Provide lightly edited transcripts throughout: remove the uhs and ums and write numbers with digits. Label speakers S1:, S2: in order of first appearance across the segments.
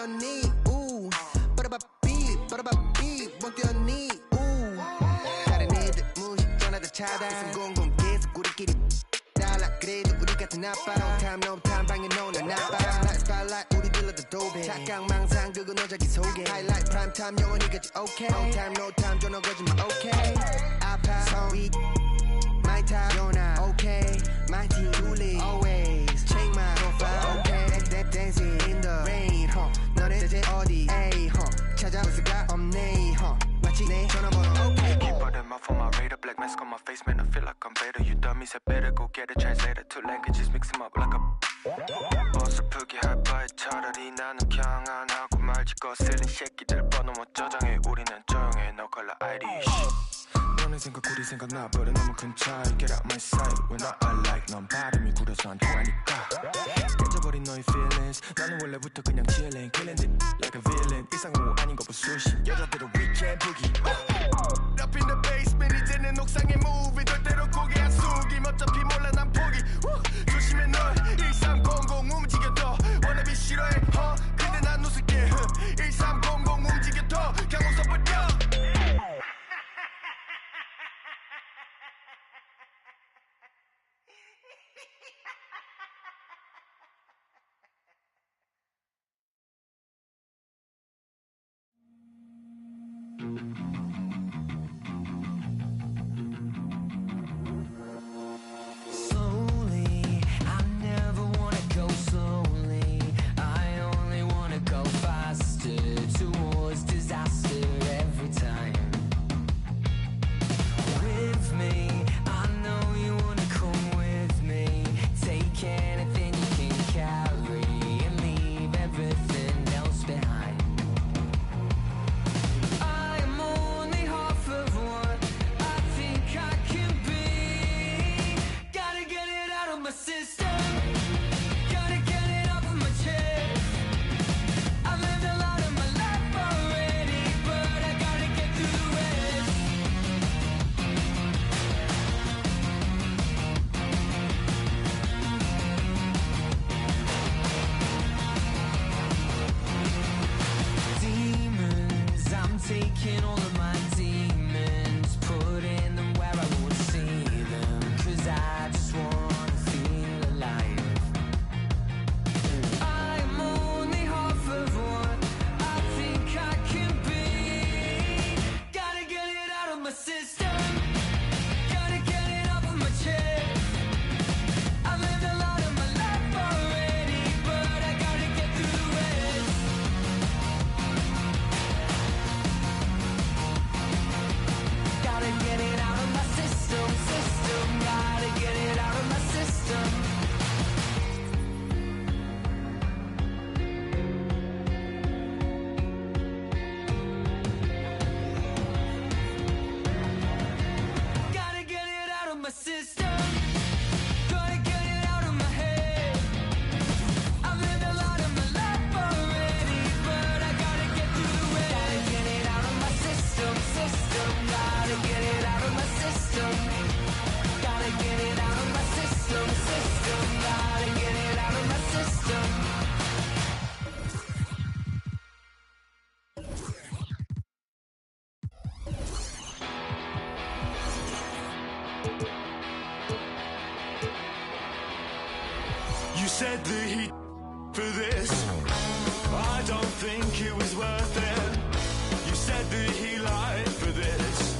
S1: 뛰었니 빠라바삐 못 뛰었니 다른 애들 무시 전화도 차단 공공 계속 우리끼리 달라 그래도 우리 같은 아빠 No time 방에 노는 아빠 Spotlight 우리 들러도 도배 착각망상 그거 너 자기 소개 Highlight prime time 영원히 같이 okay No time 전화 거짓말 okay 아파 손 My time 전화 okay My team truly always check my profile okay Dancing in the rain 너네 대체 어디 찾아볼 수가 없네 마치 내 전화번호 okay
S2: Keep on them off on my radar black mask on my face man I feel like I'm better You dummies had better go get a translator Two languages mix them up like a 어설프게 할 바에 차라리 나는 그냥 안 하고 말지 거슬린 새끼들 번호 못 저장해 우리는 조용해 No color ID 너네 생각 우리 생각 나버려 너무 큰 차이 Get out my sight When I like 넌 발음이 구려서 안 통하니까 깨져버린 너의 feelings 나는 원래부터 그냥 chillin' Killing it like a villain 일상은 아닌 거 부수시 여자들은 weekend boogie Up in the basement 이제는 옥상에 moving 절대로 고개 안 숙임 어차피 몰라 난 포기 조심해 널 1300 움직여 더 wanna be 싫어해 근데 난 웃을게 1300 움직여 더 그냥 웃어버려
S3: You said the heat for this I don't think it was worth it You said that he lied for this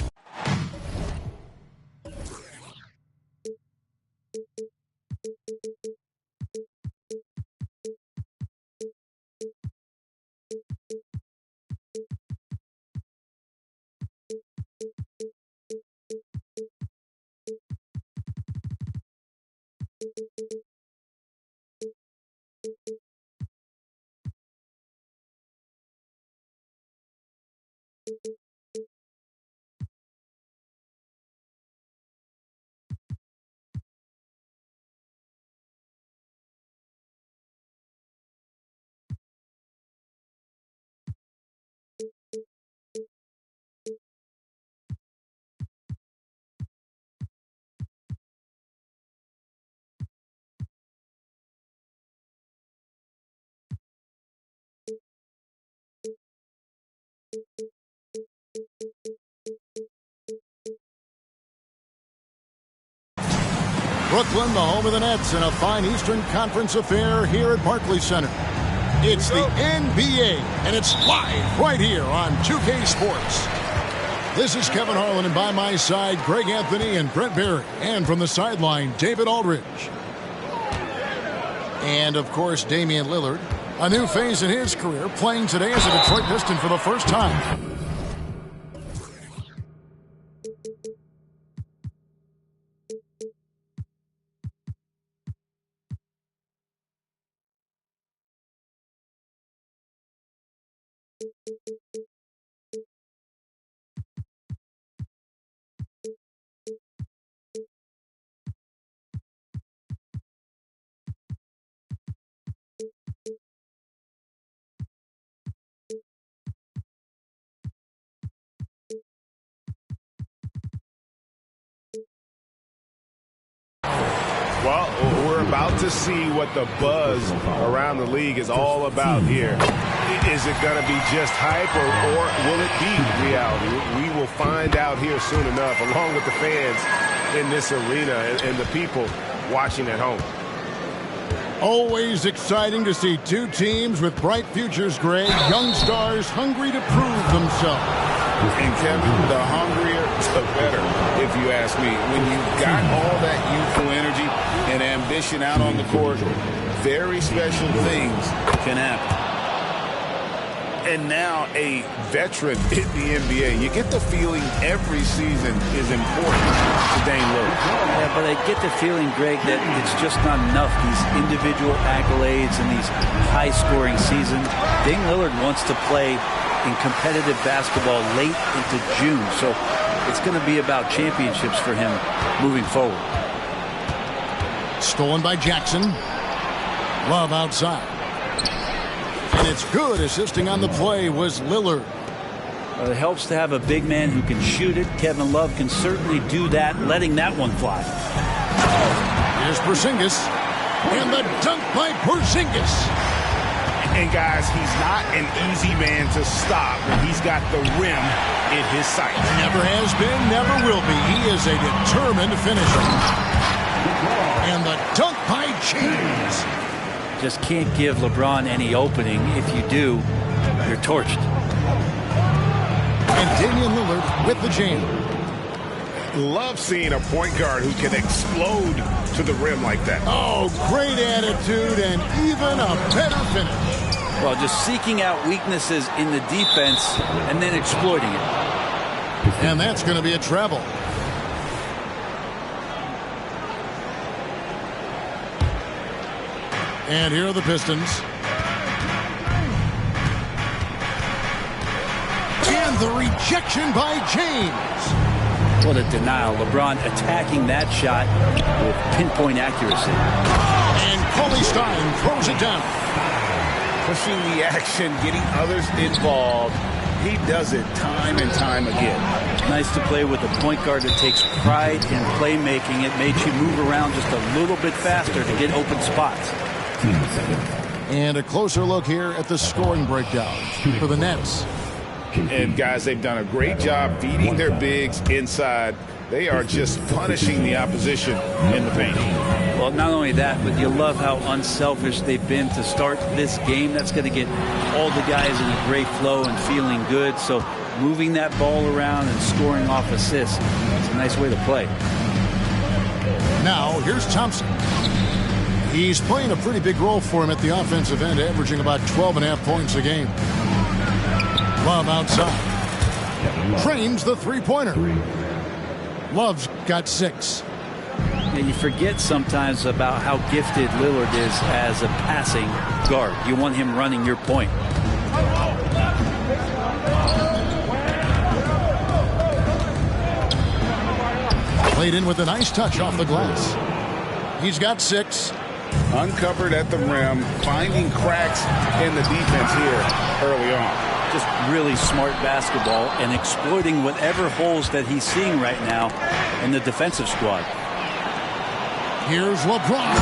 S4: Brooklyn, the home of the Nets, in a fine Eastern Conference affair here at Barclays Center. It's the NBA, and it's live right here on 2K Sports. This is Kevin Harlan, and by my side, Greg Anthony and Brent Barry. And from the sideline, David Aldridge. And, of course, Damian Lillard. A new phase in his career, playing today as a Detroit Piston for the first time.
S5: Well, we're about to see what the buzz around the league is all about here. Is it going to be just hype or will it be reality? We will find out here soon enough, along with the fans in this arena and the people watching at home.
S4: Always exciting to see two teams with bright futures, Greg. Young stars hungry to prove themselves.
S6: And Kevin, the hungrier, the better, if you ask me. When you've got all that youthful energy and ambition out on the court, very special things can happen. And now a veteran in the NBA. You get the feeling every season is important to Dame Lillard.
S7: Yeah, but I get the feeling, Greg, that it's just not enough, these individual accolades and these high-scoring seasons. Dame Lillard wants to play in competitive basketball late into June, so it's going to be about championships for him moving forward.
S4: Stolen by Jackson. Love outside. And it's good. Assisting on the play was Lillard.
S7: It helps to have a big man who can shoot it. Kevin Love can certainly do that, letting that one fly.
S4: Here's Porzingis. And the dunk by Porzingis.
S5: And, guys, he's not an easy man to stop when he's got the rim in his sight.
S4: Never has been, never will be. He is a determined finisher. And the dunk by James.
S7: Just can't give LeBron any opening. If you do, you're torched.
S4: And Damian Lillard with the jam.
S5: Love seeing a point guard who can explode to the rim like that.
S4: Oh, great attitude and even a better finish.
S7: Well, just seeking out weaknesses in the defense and then exploiting it.
S4: And that's going to be a travel. And here are the Pistons. And the rejection by James.
S7: What a denial. LeBron attacking that shot with pinpoint accuracy.
S4: And Cauley Stein throws it down.
S6: Pushing the action, getting others involved. He does it time and time again.
S7: Nice to play with a point guard that takes pride in playmaking. It makes you move around just a little bit faster to get open spots.
S4: And a closer look here at the scoring breakdown for the Nets.
S6: And, guys, they've done a great job feeding their bigs inside. They are just punishing the opposition in the paint.
S7: Well, not only that, but you love how unselfish they've been to start this game. That's going to get all the guys in a great flow and feeling good. So moving that ball around and scoring off assists, it's a nice way to play.
S4: Now, here's Thompson. He's playing a pretty big role for him at the offensive end, averaging about 12.5 points a game. Love outside. Trains the three-pointer. Love's got 6.
S7: And you forget sometimes about how gifted Lillard is as a passing guard. You want him running your point.
S4: Played in with a nice touch off the glass. He's got 6.
S6: Uncovered at the rim, finding cracks in the defense here early on.
S7: Just really smart basketball and exploiting whatever holes that he's seeing right now in the defensive squad.
S4: Here's LeBron.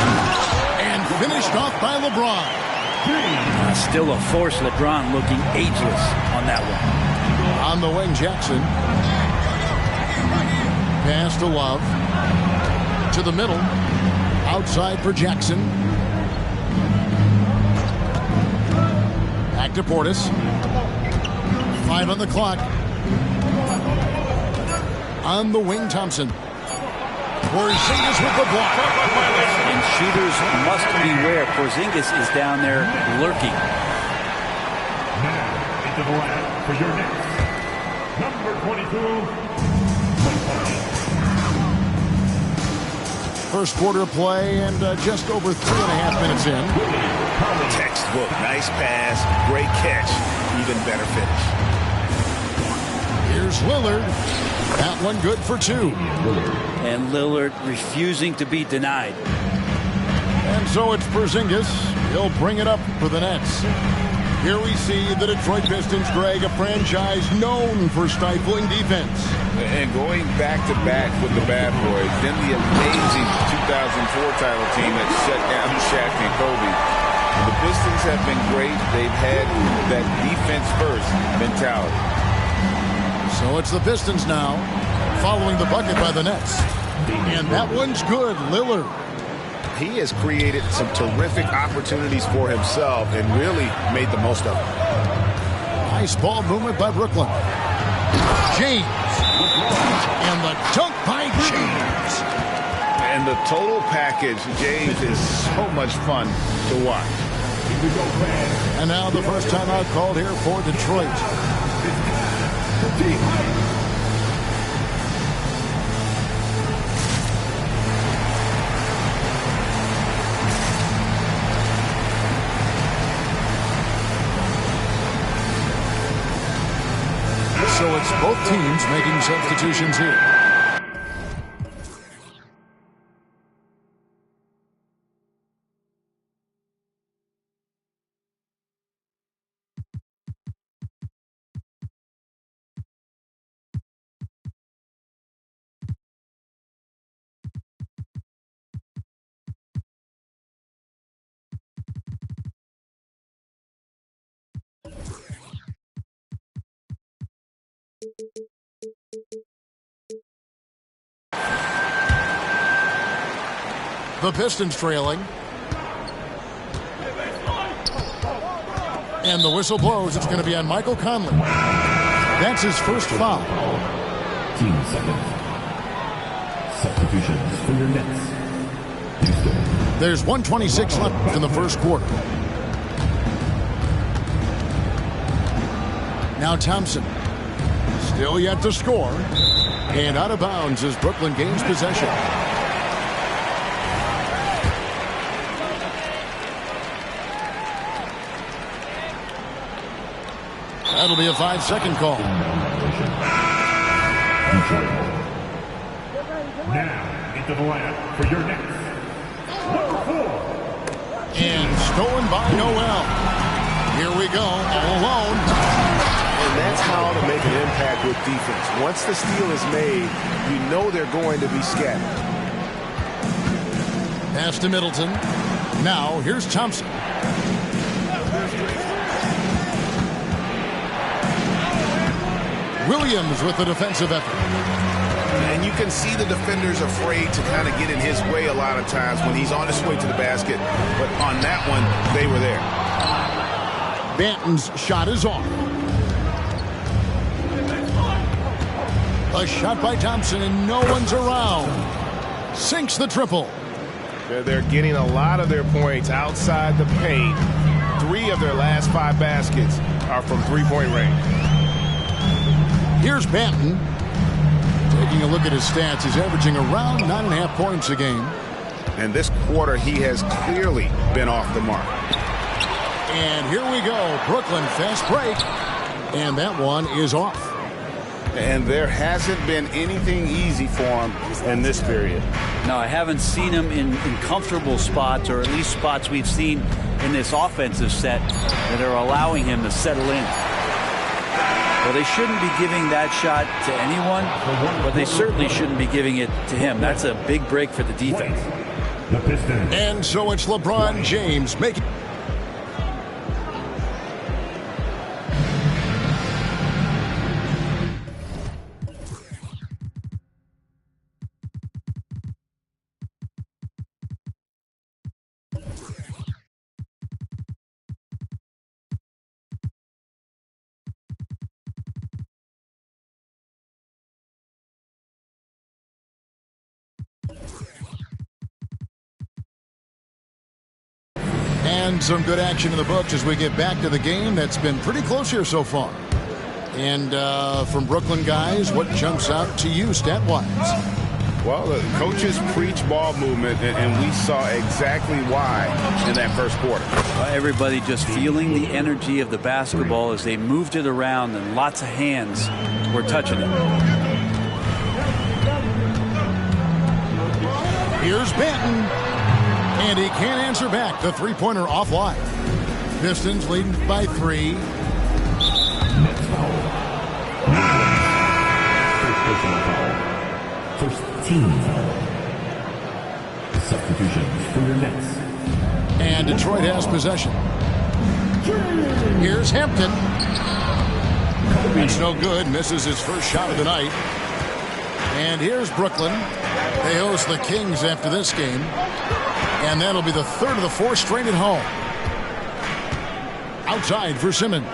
S4: And finished off by LeBron.
S7: Still a force. LeBron looking ageless on that one.
S4: On the wing, Jackson. Pass to Love. To the middle. Outside for Jackson. Back to Portis. 5 on the clock. On the wing, Thompson. Porzingis with the block.
S7: And shooters must beware. Porzingis is down there lurking.
S3: Now into the line for your next number 22.
S4: First quarter play and just over 3.5 minutes in.
S5: Textbook. Nice pass. Great catch. Even better finish.
S4: Here's Lillard. That one good for 2.
S7: And Lillard refusing to be denied.
S4: And so it's Porzingis. He'll bring it up for the Nets. Here we see the Detroit Pistons, Greg, a franchise known for stifling defense.
S6: And going back-to-back with the bad boys, then the amazing 2004 title team that shut down Shaq and Kobe. The Pistons have been great. They've had that defense-first mentality.
S4: So it's the Pistons now, following the bucket by the Nets. And that one's good, Lillard.
S5: He has created some terrific opportunities for himself and really made the most of it.
S4: Nice ball movement by Brooklyn. James. And the dunk by James.
S6: And the total package, James, is so much fun to watch.
S4: And now the first timeout called here for Detroit. So it's both teams making substitutions here. The Pistons trailing. And the whistle blows. It's going to be on Michael Conley. That's his first foul.
S3: Team seconds. Substitutions for your Nets. Houston.
S4: There's 1:26 left in the first quarter. Now Thompson. Still yet to score. And out of bounds as Brooklyn gains possession. That'll be a 5-second call.
S3: Now into the lineup for your next number 4.
S4: And stolen by Noel. Here we go, all alone.
S5: And that's how to make an impact with defense. Once the steal is made, you know they're going to be scattered.
S4: Pass to Middleton. Now here's Thompson. Williams with the defensive effort.
S5: And you can see the defenders afraid to kind of get in his way a lot of times when he's on his way to the basket. But on that one, they were there.
S4: Banton's shot is off. A shot by Thompson and no one's around. Sinks the triple.
S5: They're getting a lot of their points outside the paint. 3 of their last 5 baskets are from three-point range.
S4: Here's Banton. Taking a look at his stats, he's averaging around 9.5 points a game.
S5: And this quarter, he has clearly been off the mark.
S4: And here we go. Brooklyn fast break. And that one is off.
S6: And there hasn't been anything easy for him in this period.
S7: No, I haven't seen him in comfortable spots, or at least spots we've seen in this offensive set that are allowing him to settle in. Well, they shouldn't be giving that shot to anyone, but they certainly shouldn't be giving it to him. That's a big break for the defense.
S4: And so it's LeBron James making... And some good action in the books as we get back to the game that's been pretty close here so far. And from Brooklyn guys, what jumps out to you stat-wise?
S5: Well, the coaches preach ball movement, and we saw exactly why in that first quarter.
S7: Everybody just feeling the energy of the basketball as they moved it around, and lots of hands were touching it.
S4: Here's Benton, and he can't answer back. The three-pointer offline. Pistons leading by 3.
S8: First team substitution for your Nets.
S4: And Detroit has possession. Here's Hampton. It's no good. Misses his first shot of the night. And here's Brooklyn. They host the Kings after this game. And that'll be the third of the 4 straight at home. Outside for Simmons.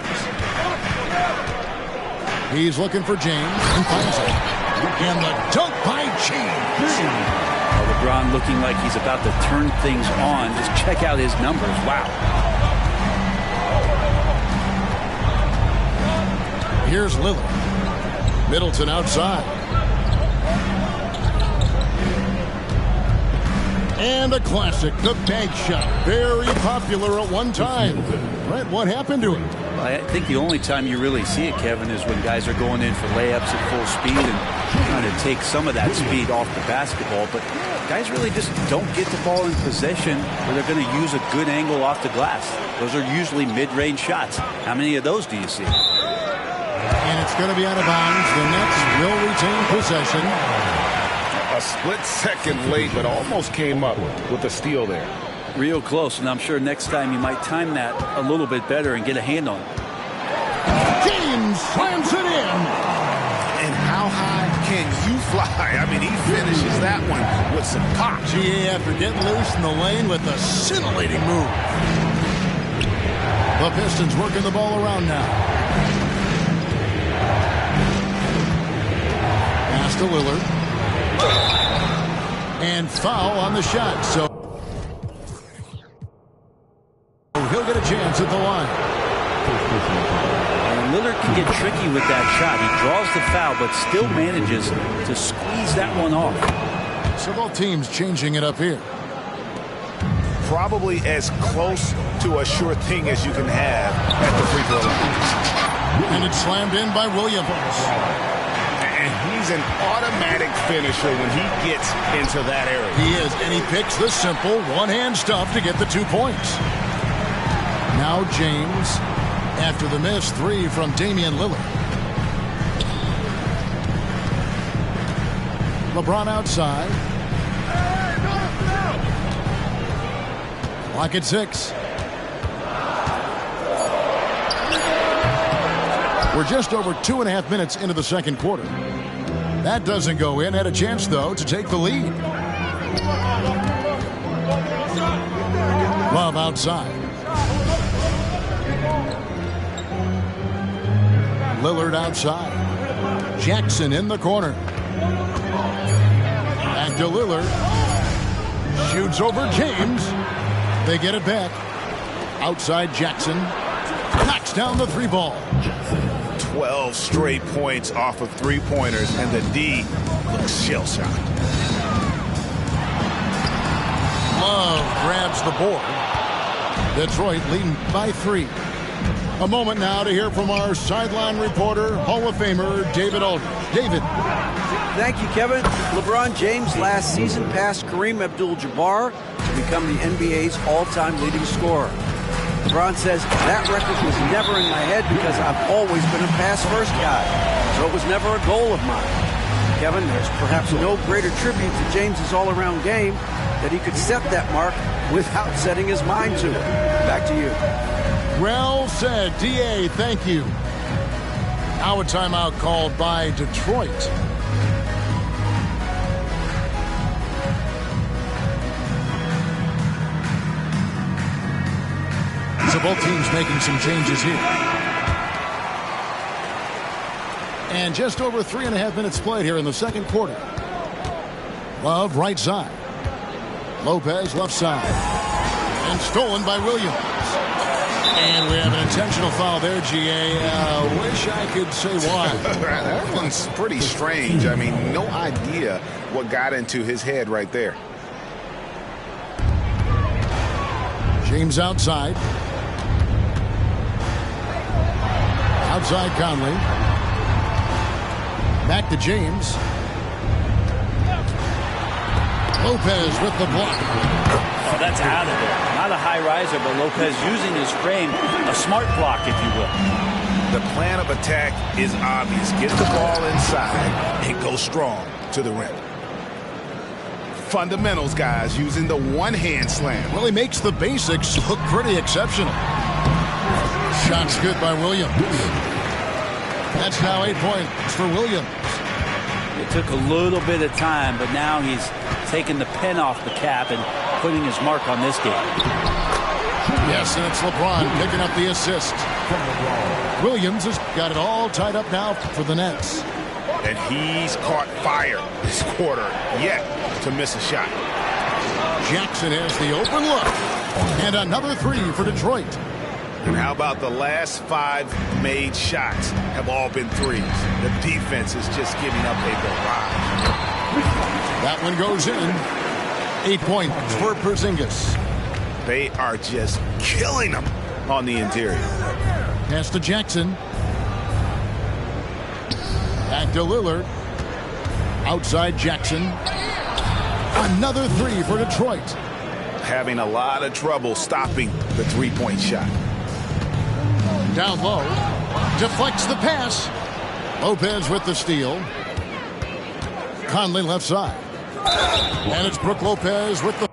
S4: He's looking for James and finds it. And the dunk by James.
S7: LeBron looking like he's about to turn things on. Just check out his numbers. Wow.
S4: Here's Lillard. Middleton outside. And a classic, the bank shot. Very popular at one time. Right, what happened to it?
S7: I think the only time you really see it, Kevin, is when guys are going in for layups at full speed and trying to take some of that speed off the basketball. But guys really just don't get the ball in possession where they're going to use a good angle off the glass. Those are usually mid-range shots. How many of those do you see?
S4: And it's going to be out of bounds. The Nets will retain possession.
S5: A split second late, but almost came up with a steal there.
S7: Real close, and I'm sure next time you might time that a little bit better and get a hand on it.
S4: James slams it in.
S5: And how high can you fly? I mean, he finishes that one with some pop.
S4: GA after getting loose in the lane with a scintillating move. The Pistons working the ball around now. Pass to Lillard. And foul on the shot. So he'll get a chance at the line.
S7: And Lillard can get tricky with that shot. He draws the foul, but still manages to squeeze that one off.
S4: So both teams changing it up here.
S5: Probably as close to a sure thing as you can have at the free throw line.
S4: And it's slammed in by Williams.
S5: And he's an automatic finisher when he gets into that area.
S4: He is, and he picks the simple one-hand stuff to get the 2 points. Now James, after the missed 3 from Damian Lillard. LeBron outside. Clock at 6. We're just over 2.5 minutes into the second quarter. That doesn't go in. Had a chance, though, to take the lead. Love outside. Lillard outside. Jackson in the corner. Back to Lillard. Shoots over James. They get it back. Outside Jackson. Knocks down the 3 ball.
S5: 12 straight points off of 3-pointers, and the D looks shell-shocked.
S4: Love grabs the board. Detroit leading by 3. A moment now to hear from our sideline reporter, Hall of Famer David Aldridge. David.
S9: Thank you, Kevin. LeBron James last season passed Kareem Abdul-Jabbar to become the NBA's all-time leading scorer. LeBron says that record was never in my head because I've always been a pass-first guy, so it was never a goal of mine. Kevin, there's perhaps no greater tribute to James's all-around game that he could set that mark without setting his mind to it. Back to you.
S4: Well said, D.A., thank you. Now a timeout called by Detroit. So both teams making some changes here. And just over 3.5 minutes played here in the second quarter. Love right side. Lopez left side. And stolen by Williams. And we have an intentional foul there, GA. Wish I could say why.
S6: That one's pretty strange. I mean, no idea what got into his head right there.
S4: James outside. Outside Conley. Back to James. Lopez with the block.
S7: Oh, that's out of there. Not a high riser, but Lopez using his frame. A smart block, if you will.
S6: The plan of attack is obvious. Get the ball inside and go strong to the rim. Fundamentals, guys, using the one-hand slam.
S4: Well, he makes the basics look pretty exceptional. Shot's good by Williams. That's now 8 points for Williams.
S7: It took a little bit of time, but now he's taking the pen off the cap and putting his mark on this game.
S4: Yes, and it's LeBron picking up the assist. Williams has got it all tied up now for the Nets.
S6: And he's caught fire this quarter yet to miss a shot.
S4: Jackson has the open look. And another three for Detroit.
S6: And how about the last 5 made shots have all been threes? The defense is just giving up a barrage.
S4: That one goes in. 8 points for Porzingis.
S6: They are just killing them on the interior.
S4: Pass to Jackson. Back to Lillard. Outside Jackson. Another three for Detroit.
S6: Having a lot of trouble stopping the three-point shot.
S4: Down low. Deflects the pass. Lopez with the steal. Conley left side. And it's Brook Lopez with the...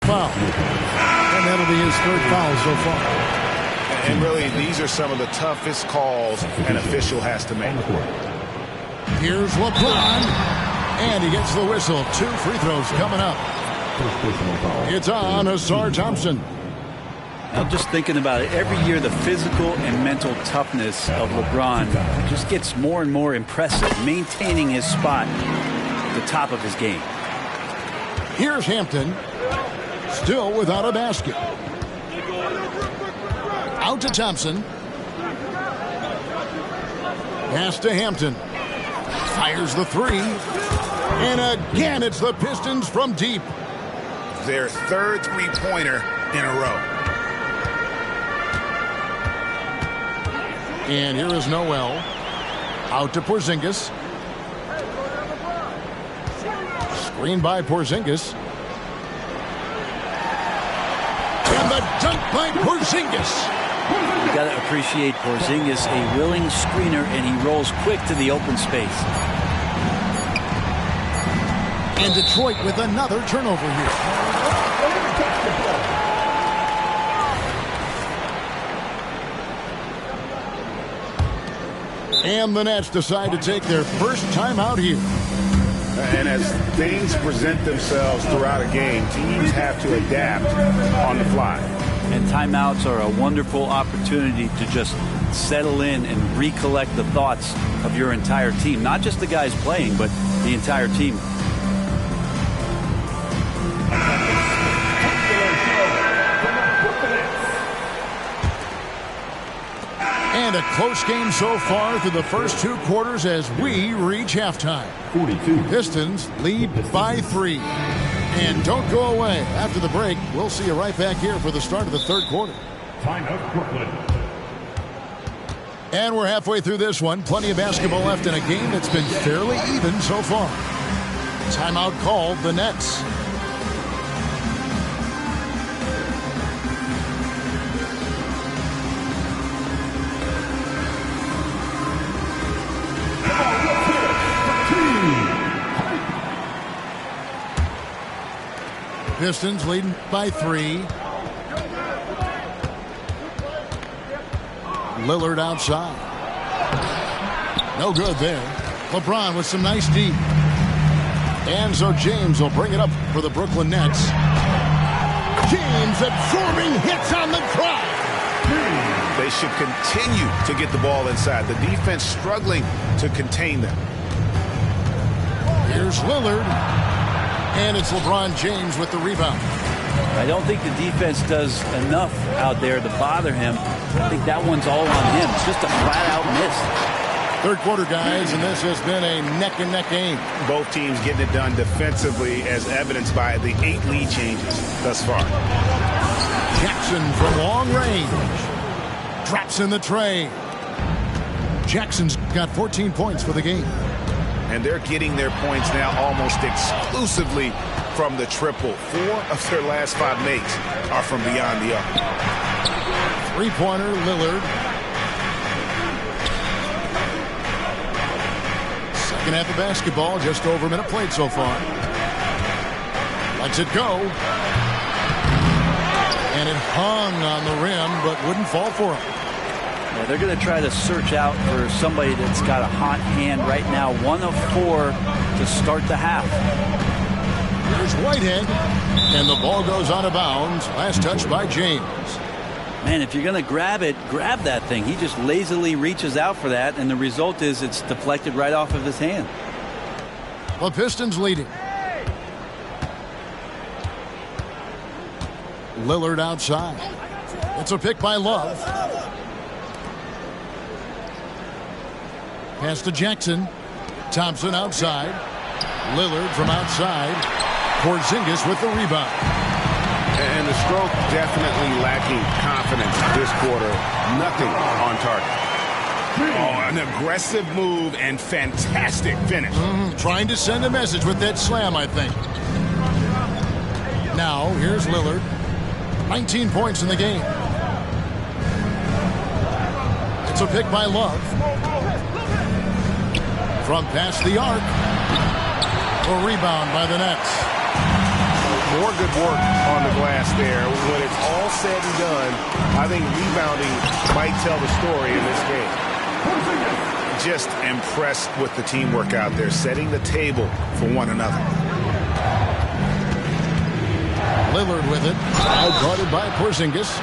S4: foul. And that'll be his 3rd foul so far.
S6: And really, these are some of the toughest calls an official has to make.
S4: Here's LeBron. And he gets the whistle. 2 free throws coming up. It's on Asar Thompson.
S7: I'm just thinking about it. Every year, the physical and mental toughness of LeBron just gets more and more impressive, maintaining his spot at the top of his game.
S4: Here's Hampton. Still without a basket. Out to Thompson. Pass to Hampton. Fires the three. And again, it's the Pistons from deep.
S6: Their 3rd three-pointer in a row.
S4: And here is Noel. Out to Porzingis. Screen by Porzingis. And the dunk by Porzingis.
S7: You got to appreciate Porzingis, a willing screener, and he rolls quick to the open space.
S4: And Detroit with another turnover here. And the Nets decide to take their first time out here.
S6: And as things present themselves throughout a game, teams have to adapt on the fly.
S7: And timeouts are a wonderful opportunity to just settle in and recollect the thoughts of your entire team. Not just the guys playing, but the entire team.
S4: And a close game so far through the first 2 quarters as we reach halftime.
S8: 42.
S4: Pistons lead by 3. And don't go away. After the break, we'll see you right back here for the start of the 3rd quarter.
S8: Timeout, Brooklyn.
S4: And we're halfway through this one. Plenty of basketball left in a game that's been fairly even so far. Timeout called the Nets. Pistons leading by 3. Lillard outside. No good there. LeBron with some nice deep. And so James will bring it up for the Brooklyn Nets. James absorbing hits on the drive.
S6: They should continue to get the ball inside. The defense struggling to contain them.
S4: Here's Lillard. And it's LeBron James with the rebound.
S7: I don't think the defense does enough out there to bother him. I think that one's all on him. It's just a flat-out miss.
S4: Third quarter, guys, and this has been a neck-and-neck game.
S6: Both teams getting it done defensively, as evidenced by the 8 lead changes thus far.
S4: Jackson from long range. Drops in the tray. Jackson's got 14 points for the game.
S6: And they're getting their points now almost exclusively from the triple. 4 of their last 5 makes are from beyond the arc.
S4: Three-pointer, Lillard. Second half of basketball, just over a minute played so far. Lets it go. And it hung on the rim, but wouldn't fall for him.
S7: Yeah, they're going to try to search out for somebody that's got a hot hand right now. 1 of 4 to start the half.
S4: Here's Whitehead, and the ball goes out of bounds. Last touch by James.
S7: Man, if you're going to grab it, grab that thing. He just lazily reaches out for that, and the result is it's deflected right off of his hand.
S4: The Pistons leading. Lillard outside. It's a pick by Love. Pass to Jackson. Thompson outside. Lillard from outside. Porzingis with the rebound.
S5: And the stroke definitely lacking confidence this quarter. Nothing on target.
S6: Oh, an aggressive move and fantastic finish.
S4: Trying to send a message with that slam, I think. Now, here's Lillard. 19 points in the game. It's a pick by Love. From past the arc. A rebound by the Nets.
S5: More good work on the glass there. When it's all said and done, I think rebounding might tell the story in this game.
S6: Just impressed with the teamwork out there, setting the table for one another.
S4: Lillard with it. Out guarded by Porzingis.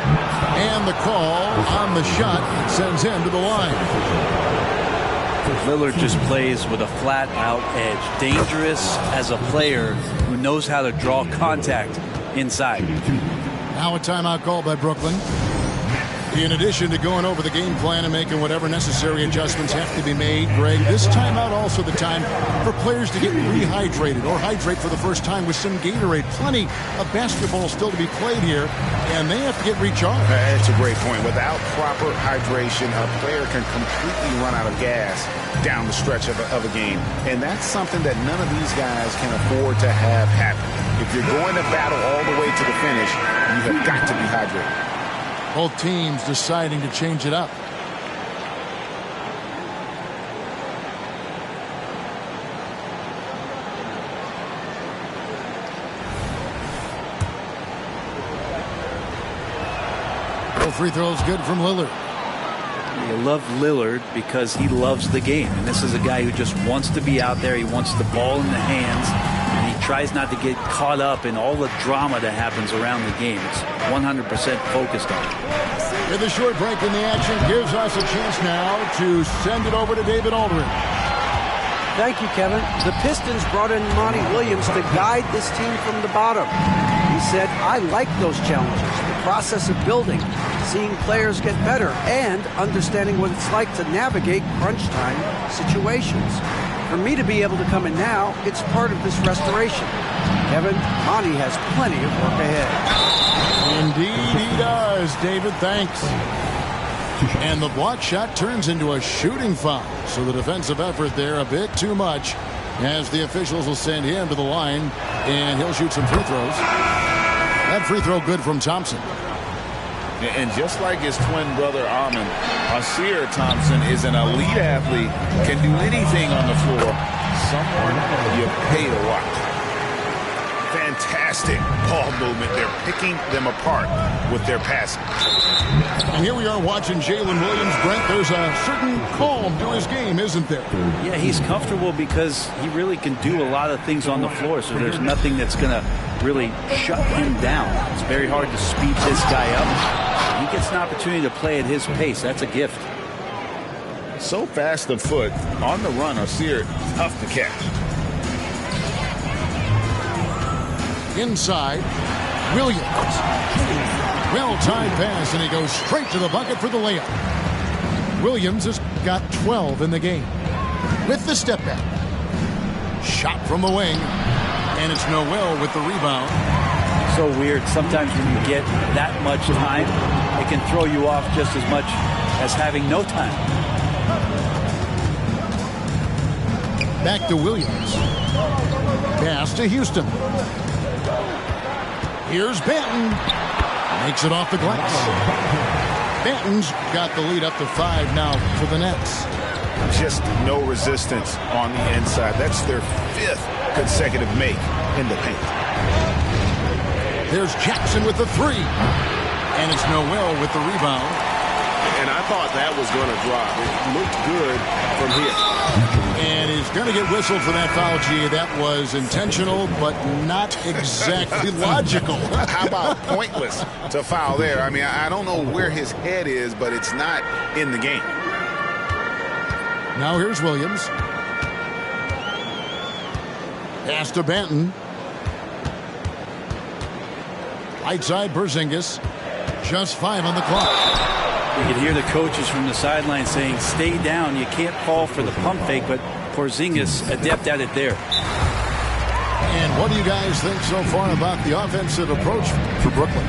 S4: And the call on the shot sends him to the line.
S7: Lillard just plays with a flat-out edge. Dangerous as a player who knows how to draw contact inside.
S4: Now a timeout call by Brooklyn. In addition to going over the game plan and making whatever necessary adjustments have to be made, Greg, this timeout also the time for players to get rehydrated or hydrate for the first time with some Gatorade. Plenty of basketball still to be played here, and they have to get recharged.
S6: That's a great point. Without proper hydration, a player can completely run out of gas down the stretch of a game. And that's something that none of these guys can afford to have happen. If you're going to battle all the way to the finish, you have got to be hydrated.
S4: Both teams deciding to change it up. Both free throws good from Lillard.
S7: You love Lillard because he loves the game. And this is a guy who just wants to be out there. He wants the ball in the hands. And he tries not to get caught up in all the drama that happens around the game. It's 100% focused on it.
S4: With a short break in the action, gives us a chance now to send it over to David Aldridge.
S9: Thank you, Kevin. The Pistons brought in Monty Williams to guide this team from the bottom. He said, I like those challenges, the process of building, seeing players get better, and understanding what it's like to navigate crunch time situations. For me to be able to come in now, it's part of this restoration. Kevin, Monty has plenty of work ahead.
S4: Indeed he does, David. Thanks. And the block shot turns into a shooting foul. So the defensive effort there a bit too much, as the officials will send him to the line, and he'll shoot some free throws. That free throw good from Thompson.
S6: And just like his twin brother Armin, Asir Thompson is an elite athlete, can do anything on the floor. Someone you pay to watch. fantastic ball movement. They're picking them apart with their passing.
S4: And here we are watching Jalen Williams, Brent. There's a certain calm to his game, isn't there?
S7: Yeah, he's comfortable because he really can do a lot of things on the floor, so there's nothing that's going to really shut him down. It's very hard to speed this guy up. He gets an opportunity to play at his pace. That's a gift.
S6: So fast of foot, on the run, Asir, tough to catch.
S4: Inside, Williams. Well-timed pass, and he goes straight to the bucket for the layup. Williams has got 12 in the game. With the step back. Shot from the wing, and it's Noel with the rebound.
S7: So weird. Sometimes when you get that much time, it can throw you off just as much as having no time.
S4: Back to Williams. Pass to Houston. Here's Banton. Makes it off the glass. Banton's got the lead up to 5 now for the Nets.
S6: Just no resistance on the inside. That's their 5th consecutive make in the paint.
S4: There's Jackson with the 3. And it's Noel with the rebound.
S5: And I thought that was going to drop. It looked good from here.
S4: And he's going to get whistled for that foul, G. That was intentional, but not exactly logical.
S6: How about pointless to foul there? I mean, I don't know where his head is, but it's not in the game.
S4: Now here's Williams. Pass to Banton. Right side, Porzingis. Just 5 on the clock.
S7: You can hear the coaches from the sideline saying, stay down. You can't fall for the pump fake, but Porzingis adept at it there.
S4: And what do you guys think so far about the offensive approach for Brooklyn?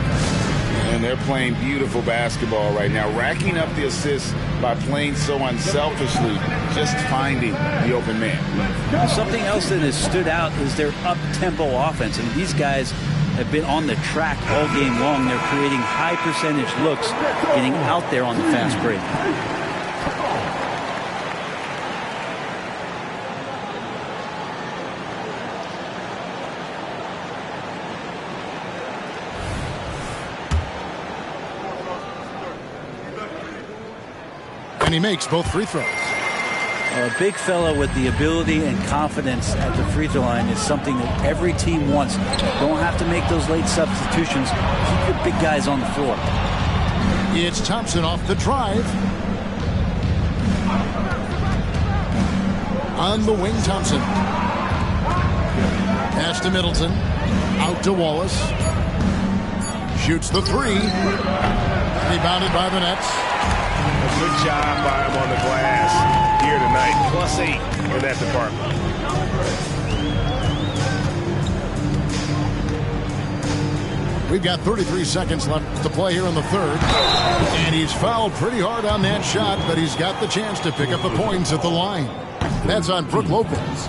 S6: And they're playing beautiful basketball right now, racking up the assists by playing so unselfishly, just finding the open man.
S7: Something else that has stood out is their up-tempo offense. And these guys have been on the track all game long. They're creating high percentage looks, getting out there on the fast break.
S4: And he makes both free throws.
S7: A big fella with the ability and confidence at the free throw line is something that every team wants. Don't have to make those late substitutions. Keep your big guys on the floor.
S4: It's Thompson off the drive. On the wing, Thompson. Pass to Middleton. Out to Wallace. Shoots the 3. Rebounded by the Nets.
S5: A good job by him on the glass here tonight. +8 in that department.
S4: We've got 33 seconds left to play here in the third. And he's fouled pretty hard on that shot, but he's got the chance to pick up the points at the line. That's on Brook Lopez.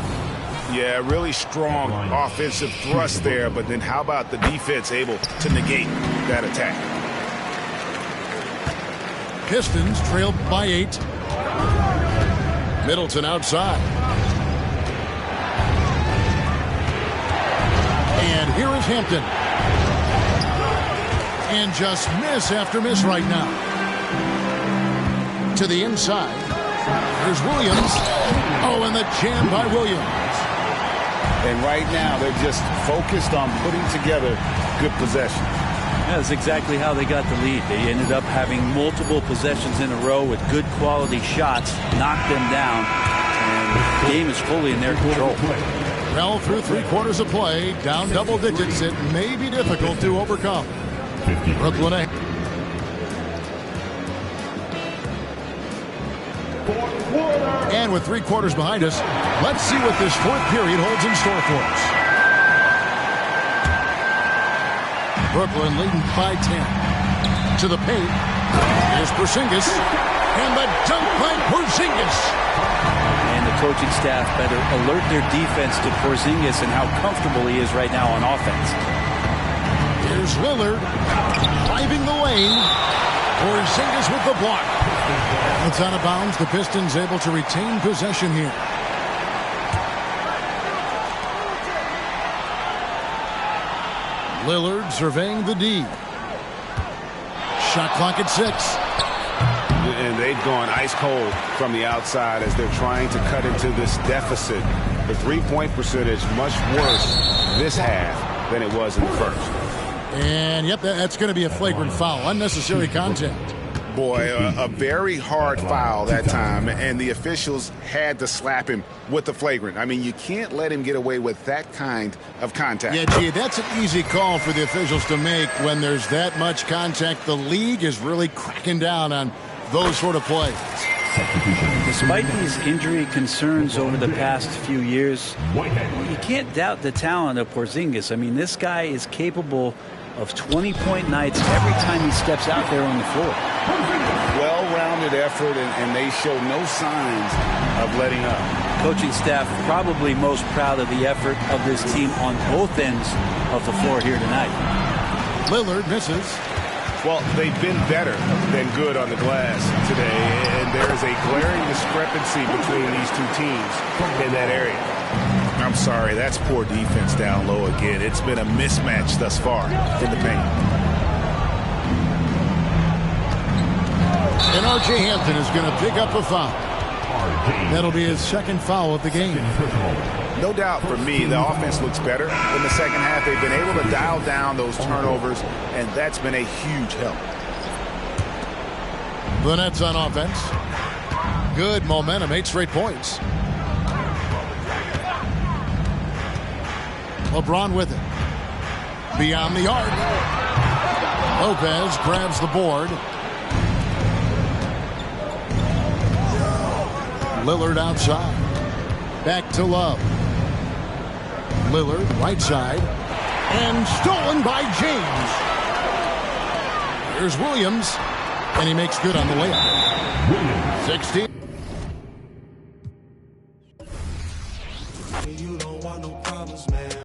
S6: Yeah, really strong offensive thrust there, but then how about the defense able to negate that attack?
S4: Pistons trailed by 8. Middleton outside. And here is Hampton. And just miss after miss right now. To the inside. There's Williams. Oh, and the jam by Williams.
S6: And right now, they're just focused on putting together good possession.
S7: That's exactly how they got the lead. They ended up having multiple possessions in a row with good quality shots, knocked them down, and the game is fully in their control.
S4: Well, through 3 quarters of play, down double digits, it may be difficult to overcome. Brooklyn ahead. And with 3 quarters behind us, let's see what this 4th period holds in store for us. Brooklyn leading by 10. To the paint. Here's Porzingis. And the dunk by Porzingis.
S7: And the coaching staff better alert their defense to Porzingis and how comfortable he is right now on offense.
S4: Here's Lillard. Driving the lane. Porzingis with the block. It's out of bounds. The Pistons able to retain possession here. Lillard surveying the D. Shot clock at 6.
S5: And they've gone ice cold from the outside as they're trying to cut into this deficit. The three-point percentage much worse this half than it was in the first.
S4: And, yep, that's going to be a flagrant foul. Unnecessary contact.
S6: Boy, a very hard foul that time, and the officials had to slap him with the flagrant. I mean, you can't let him get away with that kind of contact.
S4: Yeah, gee, that's an easy call for the officials to make when there's that much contact. The league is really cracking down on those sort of plays.
S7: Despite these injury concerns over the past few years, you can't doubt the talent of Porzingis. I mean, this guy is capable of 20-point nights every time he steps out there on the floor.
S6: Well-rounded effort, and they show no signs of letting up.
S7: Coaching staff probably most proud of the effort of this team on both ends of the floor here tonight.
S4: Lillard misses.
S5: Well, they've been better than good on the glass today, and there is a glaring discrepancy between these two teams in that area.
S6: I'm sorry, that's poor defense down low again. It's been a mismatch thus far in the paint.
S4: And R.J. Hampton is going to pick up a foul. That'll be his second foul of the game.
S6: No doubt for me, the offense looks better in the second half. They've been able to dial down those turnovers, and that's been a huge help.
S4: The Nets on offense. Good momentum, 8 straight points. LeBron with it. Beyond the arc. Lopez grabs the board. Lillard outside. Back to Love. Lillard right side. And stolen by James. Here's Williams. And he makes good on the layup. 16.